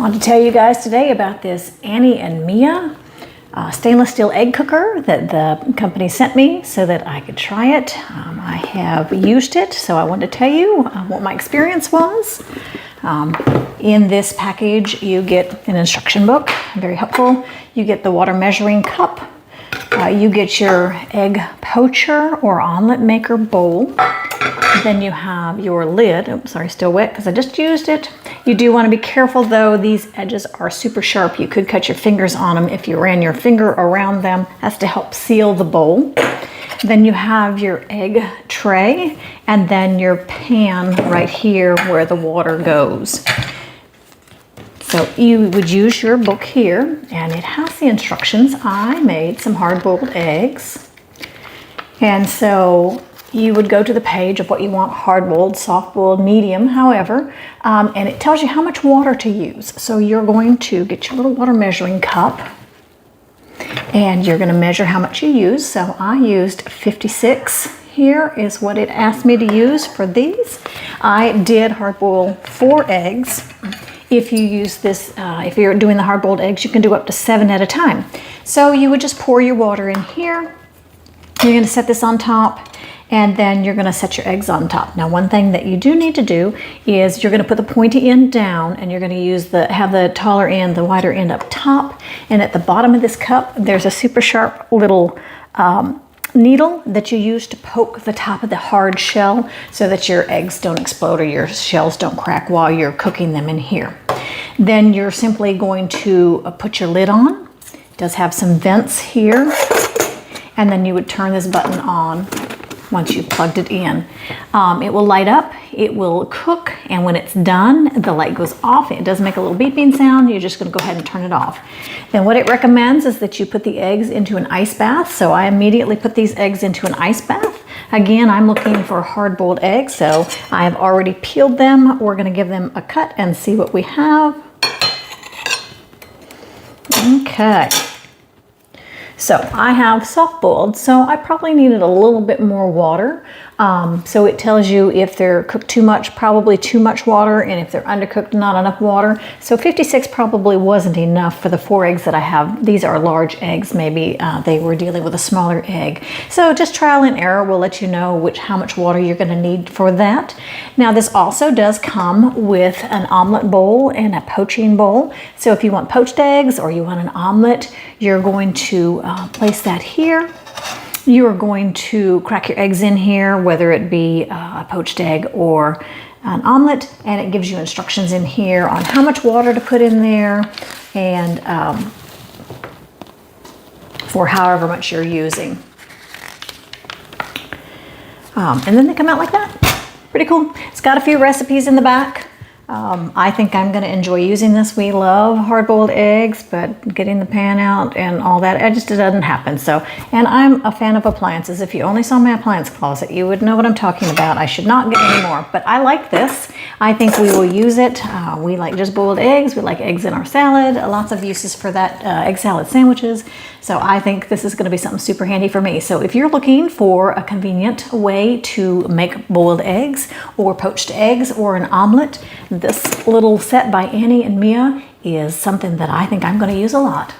wanted to tell you guys today about this Annie and Mia stainless steel egg cooker that the company sent me so that I could try it. I have used it, so I wanted to tell you what my experience was. In this package, you get an instruction book, very helpful. You get the water measuring cup. You get your egg poacher or omelet maker bowl. Then you have your lid. Oops, sorry, still wet because I just used it. You do want to be careful though. These edges are super sharp. You could cut your fingers on them if you ran your finger around them. That's to help seal the bowl. Then you have your egg tray and then your pan right here where the water goes. So you would use your book here, and it has the instructions. I made some hard-boiled eggs. And so you would go to the page of what you want, hard-boiled, soft-boiled, medium, however, and it tells you how much water to use. So you're going to get your little water measuring cup, and you're gonna measure how much you use. So I used 56. Here is what it asked me to use for these. I did hard-boil 4 eggs. If you use this, if you're doing the hard-boiled eggs, you can do up to 7 at a time. So you would just pour your water in here. You're gonna set this on top, and then you're gonna set your eggs on top. Now, one thing that you do need to do is you're gonna put the pointy end down, and you're gonna use have the taller end, the wider end up top. And at the bottom of this cup, there's a super sharp little needle that you use to poke the top of the hard shell so that your eggs don't explode or your shells don't crack while you're cooking them in here. Then you're simply going to put your lid on. It does have some vents here. And then you would turn this button on once you've plugged it in. It will light up, it will cook, and when it's done, the light goes off. It does make a little beeping sound. You're just gonna go ahead and turn it off. Then what it recommends is that you put the eggs into an ice bath. So I immediately put these eggs into an ice bath. Again, I'm looking for hard-boiled eggs, so I have already peeled them. We're gonna give them a cut and see what we have. Okay. So I have soft boiled, so I probably needed a little bit more water. So it tells you if they're cooked too much, probably too much water, and if they're undercooked, not enough water. So 56 probably wasn't enough for the 4 eggs that I have. These are large eggs, maybe they were dealing with a smaller egg. So just trial and error will let you know how much water you're gonna need for that. Now this also does come with an omelet bowl and a poaching bowl. So if you want poached eggs or you want an omelet, you're going to place that here. You are going to crack your eggs in here, whether it be a poached egg or an omelet, and it gives you instructions in here on how much water to put in there and for however much you're using. And then they come out like that. Pretty cool. It's got a few recipes in the back. I think I'm going to enjoy using this. We love hard-boiled eggs, but getting the pan out and all that, it just doesn't happen. So, and I'm a fan of appliances. If you only saw my appliance closet, you would know what I'm talking about. I should not get any more, but I like this. I think we will use it. We like just boiled eggs. We like eggs in our salad. Lots of uses for that, egg salad sandwiches. So I think this is going to be something super handy for me. So if you're looking for a convenient way to make boiled eggs or poached eggs or an omelet, this little set by Annie and Mia is something that I think I'm going to use a lot.